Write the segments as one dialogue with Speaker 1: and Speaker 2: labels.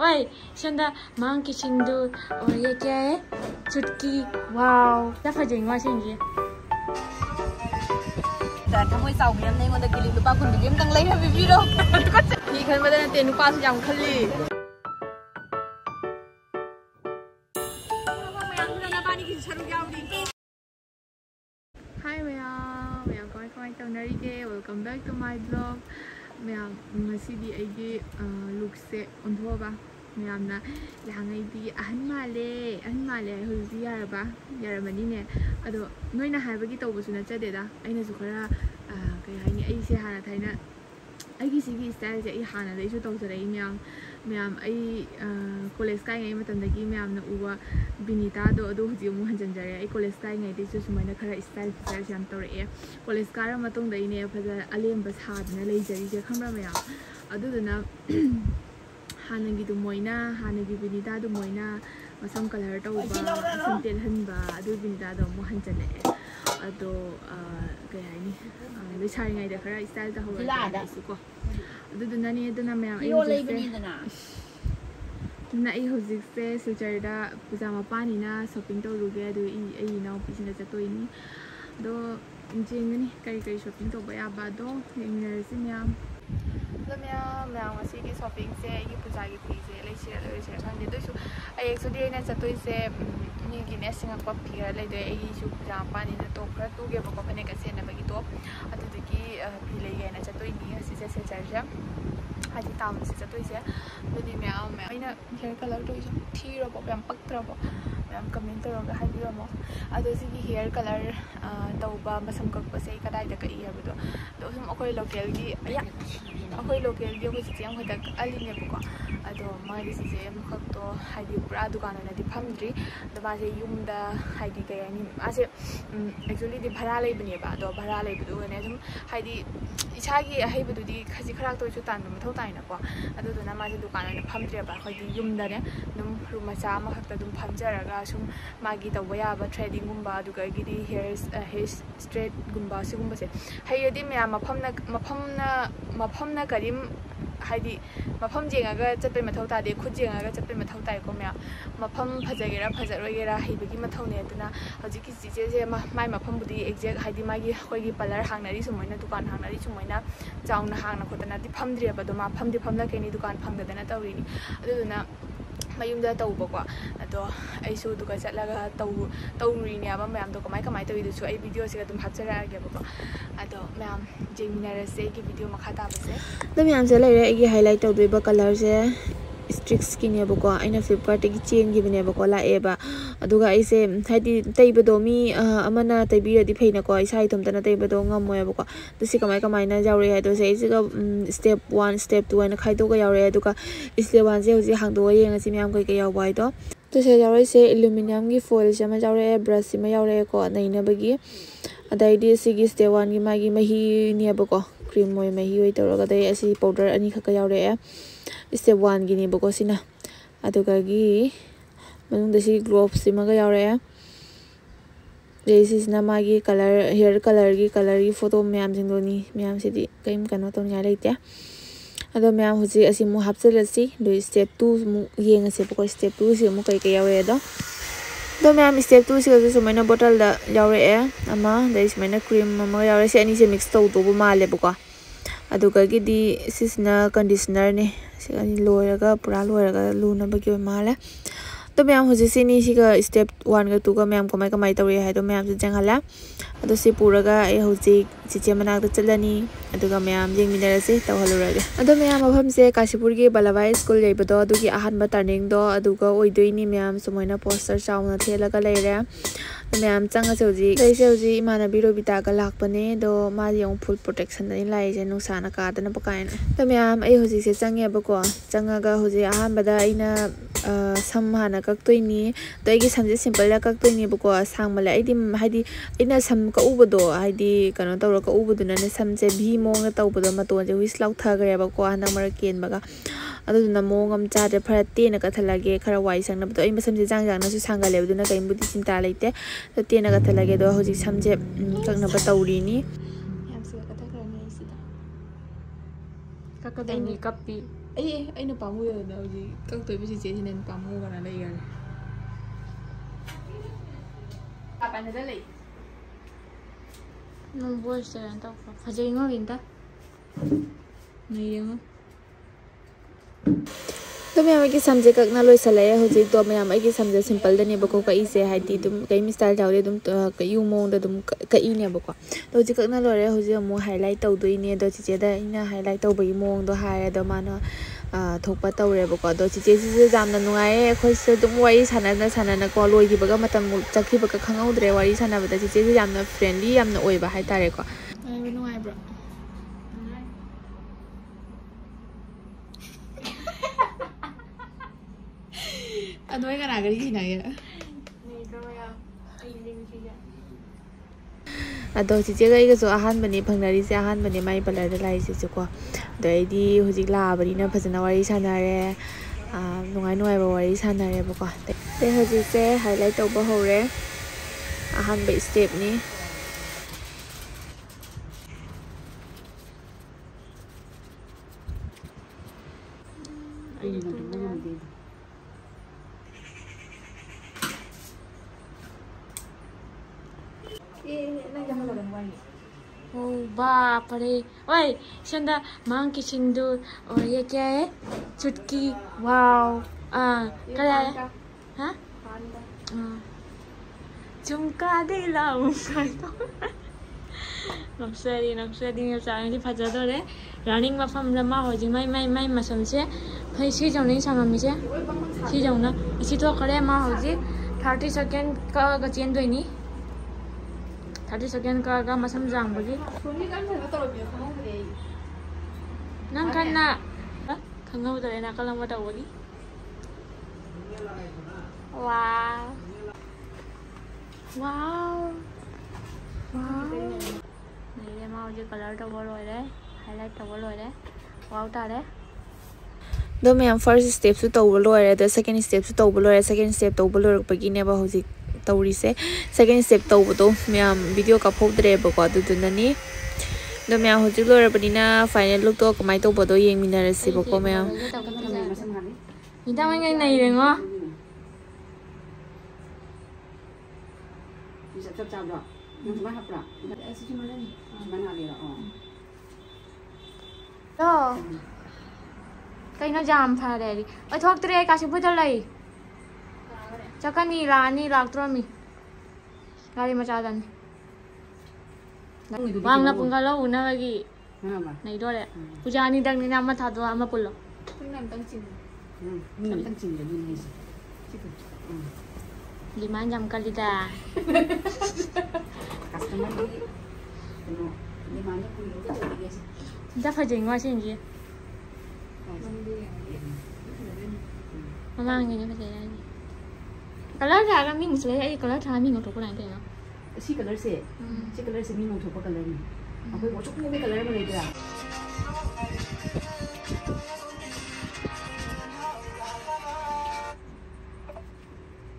Speaker 1: ओए सुंदर मांग की सिंदूर और ये क्या है चुटकी वाओ क्या फजेंगे सिंगी
Speaker 2: थमोई चाउमी नहीं गोदा गिली लुपा कुन बिम तंग लै है बिबिरो ही खन बदन ते नुपा सु जाम खल्ली
Speaker 1: हाय मैम कमाई तौनरीगे welcome back to my blog मैम मसीदी आइगे लुक से उन्थोबा मैमना याङैदी अहन माले हुजी यारबा यारमनीने अदो नोइना हाइबगी तौबसु नचदेदा अइनासु खरा कई हाइनी अइसे हाना थाइना अइगी सिगी स्टाइल से हाना दैसु तौजरई मैम आई कॉलेज काइङै मतंदगी मैमना उवा बिनीता दो अदो हुजी मु हंजनजरे आई कॉलेज काइङै दैसु सुमाइना खरा स्टाइल फीचर से तौरए कॉलेज कार मतुंग दैने फजा अलेम सादना लेजरी जे खमरा मैम अदुदना हानगी दु मोइना हानगी बिनीता दु मोइना मसम कलर तौबा सम तेलहनबा अदु बिनीता दो मु हंजने अदो कई हाइनी लेसारिङै दा खरा स्टाइल ता होरा इसुको अदुदुनानी अदुना मैम आई हौजिकसे सिलचरदा पूजा मपानीना शॉपिंग तौरुगे अदु आई नाउ पिसिना चतोइनी दो जेंगनी कई शॉपिंग तौबा याबा दो येंगनरसि मैम मैम की शॉपिंग से पूजा की फी से लेसे खाने दोसु एक्चुअली अना चतोइसे मिगिने सिंगप फिगर लेदे पूजा पानी टॉप खरा तुगेबको फनेक सेनबगी टॉप अदुदगी फी लेगेना चतोइनी हसिसे सेचरजा हादी टाउन से चतोइसे अदुदि मैम अइना हेयर कलर तो थीरबो मैम पक्त्रबो मैम कमेंट तौरगा हाइबिरमो अदो सिगी हेयर कलर तौबा मसम कक्पसे कदाइदा कई हाबदो दो सुम अखोय लोकल की अया अखोय लोकल की अखोय सिसे हम खतक अलिनेबको अदो मागी सिसे मखक्तो हाइदि पुरा दुकान ओइनादि फमद्रि द मासे युमदा हाइदि कयानि मासे एक्चुअली दि भरा लेबनेबा दो भरा लेबदुगने सुम हाइदि इसागी अहैबदुदि खजि खराक तोइसु तानदु मथौ ताइनाको अदुदुना मासे दुकान ओइना फमद्रेबा खैदि युमदाने दुम रूम मचा मखक्ता दुम फमजरगा सुम मागी तौबा याबा थ्रेडिंग गुम्बा दुगगिदि हेयर स्ट्रेट गुम्बा सिगुम्बसे हैयदि मैम मफमना करीम हाइदि मफम जेंगागा चतपै मथौ तादे खुद जेंगागा चतपै मथौ ताइको मैम मफम फजगेरा फजरोइगेरा हैबगी मथौने अदुना हजिकि चिचेसे माइ मफमबुदि एक्जेक्ट हाइदि मागी खोइगी पार्लर हांगनारि सुमोइना दुकान हांगनारि सुमोइना चाउना हांगना खोतना दि फमद्रेबा दो मा फमदि फमला केनि दुकान फंगदना तौरिनि अदुना मयुमदा तौबको अदो ऐसु दुका चलगा तौरिनि अब मैम दो कमाई तौइदुसु आई वीडियो से तुम हापचरागेबको अदो मैम जेमिनारसे की वीडियो मखा ताबसे द मैम से लेरे आई हाइलाइट तौदोइबा कलर से स्ट्रिक्स किनेबको आइना फ्लिपकार्ट की चेन गिबनेबको लाएबा अदुगा ऐसे हाइदि तैबदो मी अमना तैबिरदि फैनाको इसा इथमतना तैबदो ngमोयबको दसि कमाइना जाउरे हाइदो से इसिगा स्टेप 1 स्टेप 2 आइना खाइदोगा याउरे अदुगा स्टेप 1 से होजि हांदो येंगसि मैम कई याउबा हाइदो तसे याउरे से एल्युमिनियम की फॉइल से मा जाउरे ब्रश सिमा याउरे को नैनबगी अदाइदि सिगी स्टेप 1 की मागी मही नेबको क्रीम मोय मही होय तौरगा दai asi powder ani khaka yaure step 1 gini boko sina aduga gi manung desi gloves simaga yaure this is na magi color hair color gi photo myam jingdoni myam sidi kaim kano ton ngai leite ado myam huji asi mu hapchalasi do step 2 mu yengase boko step 2 si mu kai kai yaure do ma'am step 2 से सुमाइना बोतल दा यावरे अमा दai सुमाइना cream अमा यावरे से अनि से mix तौदोबो माले बको अदुगा गिदि सिसना conditioner ने से अनि लोयरगा पुरा लोयरगा लुना बगी माले तो मैम हुजि सिनी सिगा स्टेप 1 का 2 का मैम कमाई तौरे हाइदो मैम से जंगला अदो से पुरागा ए हुजि चिचे मनाक द चलनी अदुगा मैम जेंगमिनरसे तौहलुरगे अदो मैम मफम से काशीपुर के बलाबाई स्कूल लेबदो अदुगी अहानबा टर्निंग दो अदुगा ओइदोइनी मैम सुमोइना पोस्टर चाउना थेलगा लेरे मैम चंगा से इमानबी रोबिता का लापने दो मादी फुल प्रोटेक्शन लाइजे नुसाना कादना पकायन तो मैम आई हुजी से चंगेबको चंगागा हुजी अहानबदा अइना सम हाना कक्तोइनी तो आइगी समजे सिंपल ला कक्तोइनीबको सांगमले आइदी हाइदी इना सम का उबदो हाइदी कनो तौर का उबदुना ने समजे भी मोंग तौबदो मतोजे हुइस लाउथागरेबको हाना मर केनबगा अदुना मोंगम चादे फरा तेना कथलागे खरा वाइ संगनबदो आई मसमजे जांगजांगनासु सांगालेबदुना कइमबुदि चिंता लेते तो तेना कथलागे दो हुजी समजे कक्नब तौरिनी यामसे कथखरनी सिदा ककदनी कप्पी ꯑꯩꯅ ꯄꯥꯝꯃꯨꯗꯅ ꯍꯧꯖꯤꯛ ꯀꯛꯇꯣꯏꯕ ꯆꯤꯆꯦꯁꯤꯅ ꯄꯥꯝꯃꯨꯒꯅ ꯂꯩꯒꯔꯦ ꯀꯥꯟꯗ ꯂꯩ
Speaker 2: ꯅꯪ ꯚꯣꯏꯁ ꯇꯧꯕ ꯐꯖꯩꯉꯣ ꯏꯟꯇ ꯅꯌꯦꯡꯉꯣ
Speaker 1: तो मैं आगे समझे ककना लोई सलाय होजी तो मैं आगे समझे सिंपल दने बको कई से हाइटी तुम कई मिस्टाइल जाओगे तुम कई उमोंग दा तुम कई ने बको तो होजी ककना लोरे होजी अमु हाईलाइट तौदोइ ने दो चिचे दा इना हाईलाइट तौबई मोंग दो हारे दो मानो थोपा तौरे बको दो चिचे से जामना नुआए अखोइ से तुम वारी साना को लोइगिबगा मतम चखिबगा खंगौद्रे वारी सानाबदा चिचे से जामना फ्रेंडली यामना ओइबा हाइतारे को नुआइ ब्रो अदोय कना गरी हिना ये अदो चिचे गई गसो अहान बने फंगनारी से अहान बने माई पलर द लाई से को दइदी हुजिक लाबरी ना फजना वारी सानारे नुआइ वारी सानारे बको ते हुजिक से हाईलाइट तौबा होरे अहान बे स्टेप नि
Speaker 2: Oh बाप रे ओए संदा मांग की सिंदूर और ये क्या है चुटकी वाओ क्या है हाँ झुमका दे लाऊं नक्सरी में चांदी फजा तो रे रनिंग मफम लम्मा हो जी मैं मसम से भाई सी जाऊँ नहीं सामान में से सी जाऊँ ना इसी तो करे माँ हो जी 30 सेकेंड का चेंज दो नहीं 30 सेकेंड का मसम जांबगी नंग कन्ना खंगौदरे ना कलम वटावगी वाव वाव वाव नहीं माँ मुझे कलर तो बोल रहे हाईलाइट तो बोल रहे वाव तारे
Speaker 1: दो मैं फर्स्ट स्टेप सु तौबो लोरे द सेकंड स्टेप सु तौबो लोरे सेकंड स्टेप तौबो लोरपगी नेबा होजि तौरी से सेकंड स्टेप तौबो मैं वीडियो का फोद्रे बको अदुदुननी दो मैं होजि लोरबनिना फाइनल लुक तो कमाई तौबो येंगमिनारसि बको मैं
Speaker 2: इदा मैं नहीं रेंगो
Speaker 3: सब चाबरा नंगमा हपरा ऐसे जुमला नहीं बना ले रहा
Speaker 2: तो कहीं जाम फारे री थोक्तरे काशी बुदल लाई चकनी लानी लाक्ट्रोमी गाड़ी मचादानी वांगना पुंगा लो उना लगी नहीं डोरे पुजानी दंग ने नाम था दो हम पुल्लो
Speaker 3: नाम तंग चिन ये दिन है
Speaker 2: डिमांड जम कर लीता
Speaker 3: कस्टमर की डिमांड को लोग तो लगे
Speaker 2: जा फजेंगवा सिंजी ममांग ने फजेला कलर था का मिंग से ये कलर था मिंग तो कोना देना
Speaker 3: इसी कलर से मिंग तो कलर में अभी वो चुप में कलर में ले गया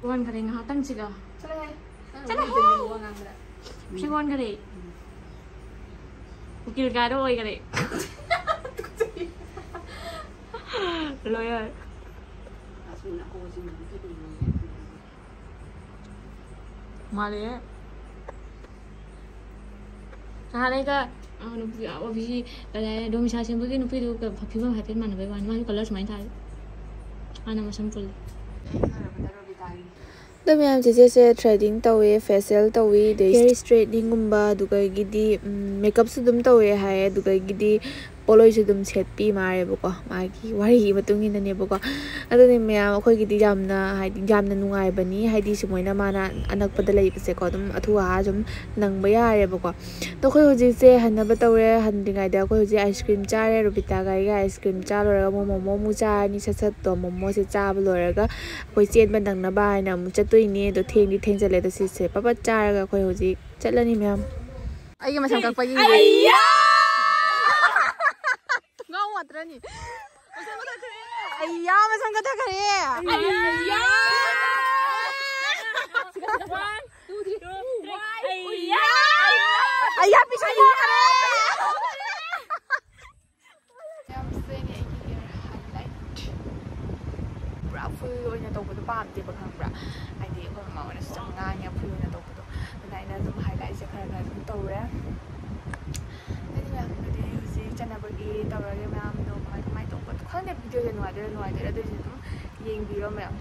Speaker 2: वन करेंगे हाँ तंग सिगा चले वन करे उकिल का रो करे लॉयर माले कहाँ का अभी डोमिसा सेंबगी नुपी दो फिल्म हाइफेन मानबे वान मान कलर समाइन था आना मसम फुल
Speaker 1: तो मैं चीज़ें से थ्रेडिंग तौवे फेशियल तौवी हेयर स्ट्रेटनिंग गुम्बा दुगैगिदी मेकअप से दुम तौवे है दुगैगिदी पोलोई से दुम सेटपी मारे बको मागी वारी मतुंगी नने बको अदने मैम अखोइगिदी जामना हाइदी जामना नुंगाइबनी हाइदी सुमोइना माना अनकपदा लैबसे को दुम अथुआ जुम नंगबा यारे बको तो खोइ होजि से हनबा तौरे हनदिगाइदा खोइ होजि आइसक्रीम चारे रुबिता गाइगा आइसक्रीम चालोरगा मोमो मु चानी ससत तो मोमो से चाब लोरगा खोइ चेनबा नंगनबा हाइना मु चतुइने तो थेंगदि थेंजले तो सिसे पापा चारगा खोइ होजि चलनी मैम
Speaker 2: आइगे मसम कपगी
Speaker 1: मात्रनी अय्या मसंग कथा करे अय्या 1 2 3 अय्या अय्या पीछे करे हम से ने की ꯐꯨꯜ ꯑꯣꯏꯅ ꯇꯧꯕꯗꯣ ꯄꯥꯝꯗꯦꯕ ꯈꯪꯕ꯭ꯔꯥ ꯍꯥꯏꯗꯤ ꯑꯩꯈꯣꯏ ꯃꯃꯥ ꯑꯣꯏꯅꯁꯨ ꯌꯥꯝ ꯉꯥꯡꯉꯦ ꯐꯨꯜ ꯑꯣꯏꯅ ꯇꯧꯕꯗꯣ ꯑꯗꯨꯅ ꯑꯩꯅ ꯑꯗꯨꯝ ꯍꯥꯏꯂꯥꯏꯠꯁꯦ ꯈꯔ ꯑꯗꯨꯝ ꯇꯧꯔꯦ ꯍꯥꯏꯗꯤ ꯃꯌꯥꯝꯕꯨꯗꯤ ꯍꯧꯖꯤꯛ ꯆꯠꯅꯕꯒꯤ ꯇꯧꯔꯒꯦ ꯃꯌꯥꯝꯗꯣ ꯀꯃꯥꯏꯅ ꯇꯧꯕꯗꯣ ꯈꯪꯗꯦ ꯚꯤꯗꯤꯑꯣꯁꯦ ꯅꯨꯡꯉꯥꯏꯗꯣꯏꯔꯥ ꯑꯗꯨꯏꯁꯨ ꯑꯗꯨꯝ ꯌꯦꯡꯕꯤꯔꯣ ꯃꯌꯥꯝ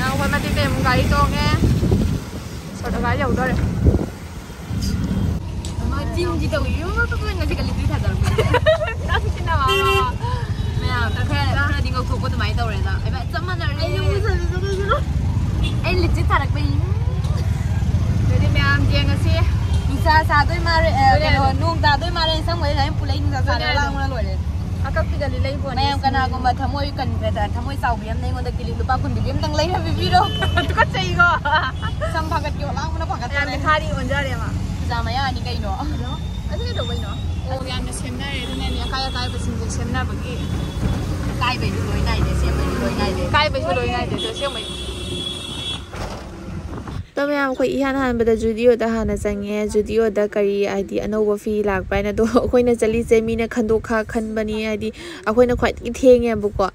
Speaker 1: ꯑꯩꯈꯣꯏ ꯃꯇꯦꯛꯇ ꯑꯃꯨꯛ ꯒꯥꯔꯤ ꯇꯣꯡꯉꯦ ꯁꯣꯔꯠ ꯒꯥꯔꯤ ꯌꯧꯗꯣꯔꯦ
Speaker 3: ꯆꯤꯡꯁꯤ ꯇꯧꯏ ꯉꯁꯤ ꯀꯂꯤꯗꯤ ꯊꯥꯗꯔꯛꯄ ꯃꯌꯥꯝ ꯈꯔꯗꯤ ꯉꯧꯊꯣꯛꯄ ꯑꯗꯨꯃꯥꯏꯅ ꯇꯧꯔꯦꯗ ꯆꯞ ꯃꯥꯟꯅꯔꯦ ꯑꯩ ꯂꯤꯞꯁꯇꯤꯛ ꯊꯥꯔꯛꯄꯩ
Speaker 1: ꯑꯗꯨꯗꯤ ꯃꯌꯥꯝ ꯌꯦꯡꯉꯁꯤ
Speaker 3: ꯅꯨꯡꯁꯥ ꯁꯥꯗꯣꯏ ꯃꯥꯜꯂꯦ ꯀꯩꯅꯣ ꯅꯣꯡ ꯇꯥꯗꯣꯏ ꯃꯥꯜꯂꯦ ꯁꯪꯕꯗ ꯑꯩꯅ ꯄꯨꯂꯩ ꯅꯨꯡꯁꯥ ꯁꯥꯗꯣꯏ ꯂꯥꯡꯕꯅ ꯂꯣꯏꯔꯦ
Speaker 1: ꯑꯀꯛꯄꯤꯗꯗꯤ ꯂꯩꯕꯣꯅꯦ
Speaker 3: ꯃꯌꯥꯝ ꯀꯅꯥꯒꯨꯝꯕ ꯊꯃꯣꯏ ꯀꯟꯕꯗ ꯊꯃꯣꯏ ꯆꯥꯎꯕꯤ ꯑꯃꯅ ꯑꯩꯉꯣꯟꯗ ꯀꯤꯂꯤ ꯂꯨꯄꯥ 20 ꯑꯃꯇꯪ ꯂꯩꯔ ꯄꯤꯕꯤꯔꯣ
Speaker 1: ꯇꯨꯀꯠꯆꯩꯀꯣ
Speaker 3: ꯁꯝ ꯐꯥꯒꯠꯀꯦ ꯂꯥꯡꯕꯅ ꯐꯥꯒꯠꯇꯔꯦ
Speaker 1: ꯃꯤꯊꯥꯔꯤ ꯑꯣꯟꯖꯔꯦ ꯃꯥ
Speaker 3: ꯄꯨꯖꯥ ꯃꯌꯥꯅꯤ ꯀꯩꯅꯣ
Speaker 1: ꯑꯗꯨ ꯀꯩꯗꯧꯕꯩꯅꯣ ꯑꯣ ꯌꯥꯝꯅ ꯁꯦꯝꯅꯔꯦ ꯑꯗꯨꯅꯅꯦ ꯑꯀꯥꯏ ꯑꯀꯥꯏꯕꯁꯤꯡꯁꯦ ꯁꯦꯝꯅꯕꯒꯤ
Speaker 3: ꯀꯥꯏꯕꯩꯁꯨ ꯂꯣꯏ ꯅꯥꯏꯗꯦ ꯁꯦꯝꯕꯩꯁꯨ ꯂꯣꯏ ꯅꯥꯏꯗꯦ
Speaker 1: ꯀꯥꯏꯕꯩꯁꯨ ꯂꯣꯏ ꯅꯥꯏꯗꯦ ꯑꯗꯣ ꯁꯦꯝꯕꯩ ꯑꯗꯣ ꯃꯌꯥꯝ ꯑꯩꯈꯣꯏ ꯏꯍꯥꯟ ꯍꯥꯟꯕꯗ ꯖꯨꯗꯤꯑꯣꯗ ꯍꯥꯟꯅ ꯆꯪꯉꯦ ꯖꯨꯗꯤꯑꯣꯗ ꯀꯔꯤ ꯍꯥꯏꯗꯤ ꯑꯅꯧꯕ ꯐꯤ ꯂꯥꯛꯄ ꯍꯥꯏꯅ ꯑꯗꯣ ꯑꯩꯈꯣꯏꯅ ꯆꯠꯂꯤꯁꯦ ꯃꯤꯅ ꯈꯟꯕꯅꯤ ꯍꯥꯏꯗꯤ ꯑꯩꯈꯣꯏꯅ ꯈ꯭ꯋꯥꯏꯗꯒꯤ ꯊꯦꯡꯉꯦꯕꯀꯣ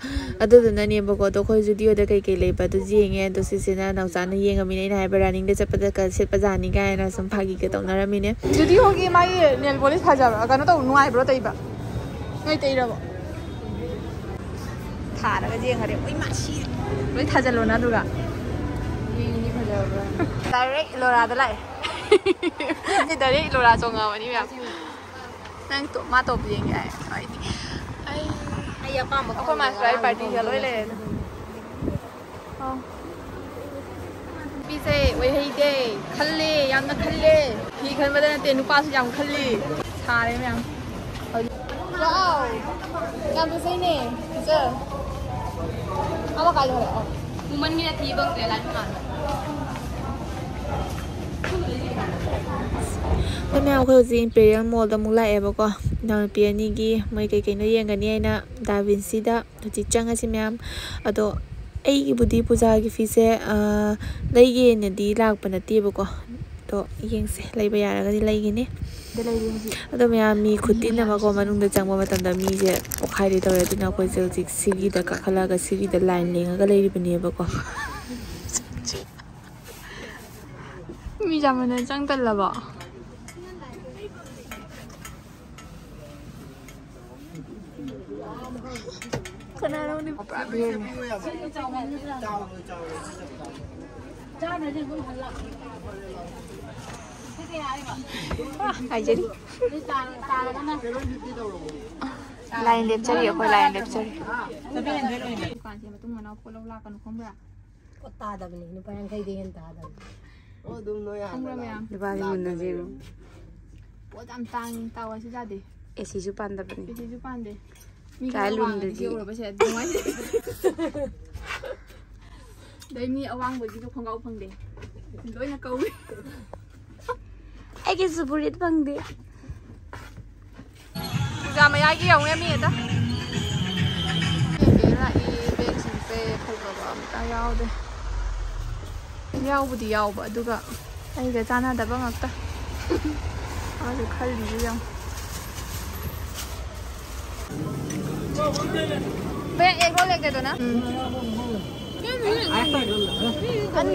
Speaker 1: ꯑꯗꯨꯗꯨꯅꯅꯦꯕꯀꯣ ꯑꯗꯣ ꯑꯩꯈꯣꯏ ꯖꯨꯗꯤꯑꯣꯗ ꯀꯩꯀꯩ ꯂꯩꯕ ꯑꯗꯨ ꯌꯦꯡꯉꯦ ꯑꯗꯣ ꯁꯤꯁꯤꯅ ꯅꯥꯎꯆꯥꯅ ꯌꯦꯡꯉꯝꯃꯤꯅ ꯑꯩꯅ ꯍꯥꯏꯕ ꯔꯟꯅꯤꯡꯗ ꯆꯠꯄꯗ ꯁꯦꯠꯄꯖꯥꯅꯤ ꯀꯥꯏꯅ ꯁꯨꯝ ꯐꯥꯒꯤꯒ ꯇꯧꯅꯔꯝꯃꯤꯅꯦ ꯖꯨꯗꯤꯑꯣꯒꯤ ꯃꯥꯒꯤ ꯅꯦꯜ ꯄꯣꯂꯤꯁ ꯐꯖꯕ ꯀꯩꯅꯣ ꯇꯧ ꯅꯨꯡꯉꯥꯏꯕ꯭ꯔꯣ ꯇꯩꯕ ꯅꯣꯏ ꯇꯩꯔꯕꯣ ꯊꯥꯔꯒ ꯌꯦꯡꯈꯔꯦ ꯃꯣꯏ ꯃꯥꯁꯤ ꯂꯣꯏ ꯊꯥꯖꯤꯜꯂꯣꯅ ꯑꯗꯨꯒ ꯌꯦꯡꯉꯤꯅꯤ ꯐꯖꯕ꯭ꯔꯥ ꯗꯥꯏꯔꯦꯛ ꯏꯂꯣꯔꯥꯗ ꯂꯥꯛꯑꯦ ꯗꯥꯏꯔꯦꯛ ꯏꯂꯣꯔꯥ ꯆꯣꯡꯉꯕꯅꯤ ꯃꯌꯥꯝ ꯅꯪ ꯃꯥ ꯇꯣꯞ ꯌꯦꯡꯒꯦ ꯍꯥꯏ
Speaker 3: ꯑꯩ ꯑꯄꯥꯝꯕ
Speaker 1: ꯑꯩꯈꯣꯏ ꯃꯥꯁꯇꯔ ꯄꯥꯔꯇꯤꯒ ꯂꯣꯏ ꯂꯩꯔꯦ ꯅꯨꯄꯤꯁꯦ ꯑꯣꯏꯍꯩꯗꯦ ꯈꯜꯂꯦ ꯌꯥꯝꯅ ꯈꯜꯂꯦ ꯐꯤ ꯈꯟꯕꯗ ꯅꯠꯇꯦ ꯅꯨꯄꯥꯁꯨ ꯌꯥꯝ ꯈꯜꯂꯤ ꯁꯥꯔꯦ ꯃꯌꯥꯝ ꯋꯥꯎ ꯌꯥꯝ ꯐꯖꯩꯅꯦ ꯐꯖ ꯑꯃ ꯀꯥꯏꯗ ꯍꯣꯔꯦ
Speaker 3: ꯃꯨꯃꯟꯒꯤꯅ ꯊꯤꯕ ꯉꯝꯗ꯭ꯔꯦ ꯂꯥꯏꯐ ꯃꯥꯟꯕ
Speaker 1: ꯑꯩꯈꯣꯏ ꯃꯌꯥꯝ ꯑꯩꯈꯣꯏ ꯍꯧꯖꯤꯛ ꯏꯝꯄꯦꯔꯤꯌꯦꯜ ꯃꯣꯜꯗ ꯑꯃꯨꯛ ꯂꯥꯛꯑꯦꯕꯀꯣ ꯏꯅꯥꯎꯅꯨꯄꯤ ꯑꯅꯤꯒꯤ ꯃꯣꯏ ꯀꯩꯀꯩꯅꯣ ꯌꯦꯡꯒꯅꯤ ꯑꯩꯅ ꯗꯥꯚꯤꯟꯁꯤꯗ ꯍꯧꯖꯤꯛ ꯆꯪꯉꯁꯤ ꯃꯌꯥꯝ ꯑꯗꯣ ꯑꯩꯒꯤꯕꯨꯗꯤ ꯄꯨꯖꯥꯒꯤ ꯐꯤꯁꯦ ꯂꯩꯒꯦꯅꯗꯤ ꯂꯥꯛꯄ ꯅꯠꯇꯦꯕꯀꯣ ꯑꯗꯣ ꯌꯦꯡꯁꯦ ꯂꯩꯕ ꯌꯥꯔꯒꯗꯤ ꯂꯩꯒꯅꯤ ꯑꯗꯣ ꯃꯌꯥꯝ ꯃꯤ ꯈꯨꯠꯇꯤꯟꯅꯕꯀꯣ ꯃꯅꯨꯡꯗ ꯆꯪꯕ ꯃꯇꯝꯗ ꯃꯤꯁꯦ ꯄꯣꯛꯈꯥꯏꯗꯤ ꯇꯧꯔꯦ ꯑꯗꯨꯅ ꯑꯩꯈꯣꯏꯁꯦ ꯍꯧꯖꯤꯛ ꯁꯤꯒꯤꯗ ꯀꯥꯈꯠꯂꯒ ꯁꯤꯒꯤꯗ ꯂꯥꯏꯟ ꯂꯦꯡꯉꯒ ꯂꯩꯔꯤꯕꯅꯦꯕꯀꯣ ꯃꯤ ꯌꯥꯝꯅ ꯆꯪ ꯇꯜꯂꯕꯣ ꯀꯅꯥꯅꯣꯅꯦ ꯍꯥꯏꯖꯔꯤ ꯂꯥꯏꯟ ꯂꯦꯞꯆꯔꯤ ꯑꯩꯈꯣꯏ ꯂꯥꯏꯟ ꯂꯦꯞꯆꯔꯤ ꯗꯨꯀꯥꯟꯁꯦ ꯃꯇꯨꯡ ꯃꯅꯥꯎ ꯄꯣꯠ ꯂꯧ ꯂꯥꯛꯀꯅꯨ ꯈꯪꯕ꯭ꯔꯥ
Speaker 3: ꯄꯣꯠ ꯇꯥꯗꯕꯅꯤ ꯂꯨꯄꯥ 50 ꯍꯦꯟꯅ ꯇꯥꯗꯕꯅꯤ
Speaker 1: ꯈꯪꯕ꯭ꯔꯥ ꯃꯌꯥꯝ
Speaker 3: ꯅꯨꯄꯥꯒꯤ ꯃꯨꯟꯅꯁꯦ
Speaker 1: ꯄꯣꯠ ꯌꯥꯝ ꯇꯥꯡꯉꯤ ꯇꯥꯋꯥꯁꯨ ꯌꯥꯗꯦ
Speaker 3: ꯑꯦꯁꯤꯁꯨ ꯄꯥꯟꯗꯕꯅꯤ
Speaker 1: ꯑꯦꯁꯤꯁꯨ ꯄꯥꯟꯗꯦ ꯃꯤ
Speaker 3: ꯀꯥꯏ ꯂꯨꯟꯗꯗꯤ
Speaker 1: ꯎꯔꯕꯁꯦ ꯑꯗꯨꯃꯥꯏꯅ ꯑꯗꯩ ꯃꯤ ꯑꯋꯥꯡꯕꯒꯤꯁꯨ ꯈꯣꯡꯒ꯭ꯔꯥꯎ ꯐꯪꯗꯦ ꯂꯣꯏꯅ ꯀꯧꯏ
Speaker 3: ꯑꯩꯒꯤꯁꯨ ꯐꯨꯔꯤꯠ ꯐꯪꯗꯦ
Speaker 1: ꯄꯨꯖꯥ ꯃꯌꯥꯒꯤ ꯌꯧꯅꯦ ꯃꯤ ꯑꯗ ꯂꯥꯛꯏ ꯕꯦꯒꯁꯤꯡꯁꯦ ꯐꯖꯕ ꯑꯝꯇ ꯌꯥꯎꯗꯦ ꯌꯥꯎꯕꯨꯗꯤ ꯌꯥꯎꯕ ꯑꯗꯨꯒ ꯑꯩꯒ ꯆꯥꯟꯅꯗꯕ ꯉꯥꯛꯇ ꯑꯗꯨ ꯈꯜꯂꯤꯁꯦ ꯌꯥꯝ बैग एक रो लेके दो ना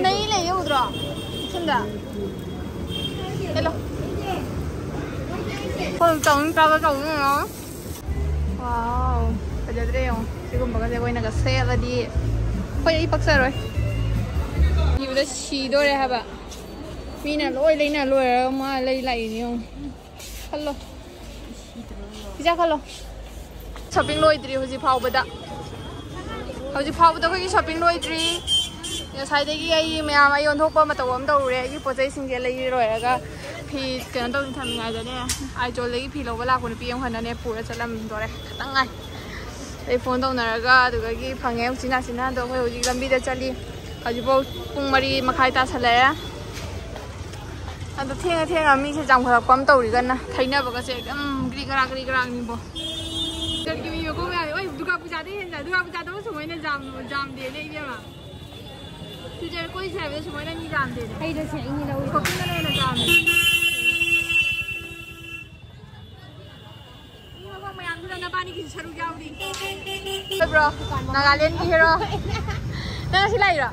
Speaker 1: नहीं ले ये उधर सुंदा हेलो कौन चाउन चावल चाउन ना वाव फजद्रे यो सिगुम बगा से कोई ना सेलदी कोई ई पक्सरोय इबदा सीदोरे हबा मीना लोय लेना लोय मा लई लाई नि खल्लो पिजा खल्लो शॉपिंग लोइद्री हजि फावबदा अखोई शॉपिंग लोइद्री साइडगी आई मैम आई ओंथोप मतौ अम तौरे आई पोजै सिंगे लई रोयगा फी कनो तौ थमिङाइदने आइजोलगी फी लौबा लाको नुपी अम हनने पुरा चलम दोरे खतंगाइ ए फोन तौनरगा अदुगगी फंगे उचिना सिना दो अखोई हजि लंबीदा चली हजिबो पुंग 3 मखाइ तासले अदु थेंगा थेंगा मीसे जामखरपम तौरिगना थैनबगसे एकदम ग्री गरा निबो जल्दी में यो को में ओए दुर्गा पूजा दे दुर्गा पूजा तो सुमैना जाम दे ले इबेमा तुझे कोई साबे सुमैना नि जाम दे हे दे से इनि लौ शॉपिंग ले ना जाम नि मखा मयाम दुना पानी की सरु जाउदी bro hero Nagaland ki hero nang si lai ro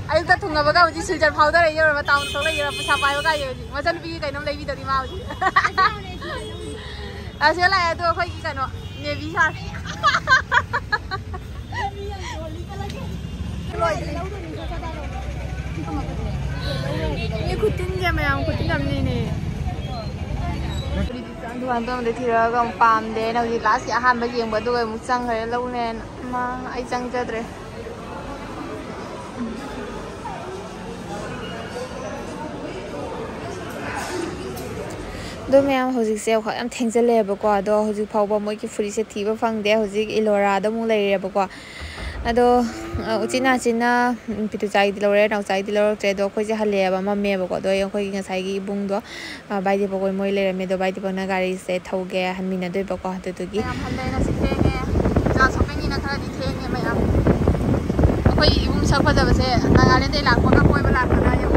Speaker 1: ayuk ta thunga baga uji siljar phauda re yor ba town tole yor pasa pai baga yor ji majan bi kai nom lai bi dori ma uji ase lai to khoi ki kano navy sa ये खुद दिन मैं आऊँ खुद दिन हमने ने दुकान तो हमने थी रहा हम पाम दे ना उसी लास्ट यहाँ हम बजी हम बदो गए मुझे है लोग ने माँ आई चंग चढ़ रहे दो मैं हम होजिक से हम थेंग चले बको दो होजिक फाउबा मोई की फ्री से थी बा फंग दे होजिक इलोरा दो मुँह ले बको अदो उचिना चिना पितु चाई दिलोरे नाउ चाई दिलोर चे दो खोजे हले अब मम्मे बको दो यो खोई ngasai gi bung do बाइदि बको मोई ले रमे दो बाइदि बना गाड़ी से थौगे हनमिना दो बको हतो तुगी हम हले ना सिथे ने जा सोपेंगी ना खरा दिथे ने मैम खोई इबुम sak फजब से नागाले दे लाख बका कोई बला खना यो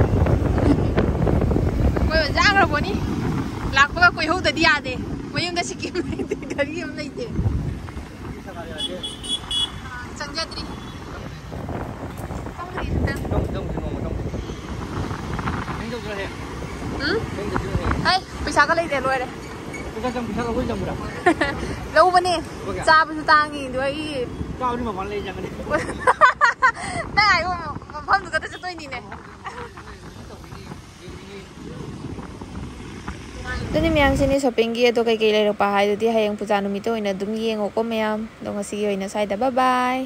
Speaker 1: कोई जांग र बोनी लाख बका कोई हो ददी आदे मयुम दा सिकिम गरी हम नहीं थे संजयद्री पैसा का लेते लोरे lâu bani cha bu ta ngi doi cha bu ma wan le jang ne na ai mo pham du ka ta toi ni ne Dani miyam sini shopping gi to kai kai le ro pa hai du ti hayang puja nu mi to ina dum yeng ko miyam dong si oi na sai da bye bye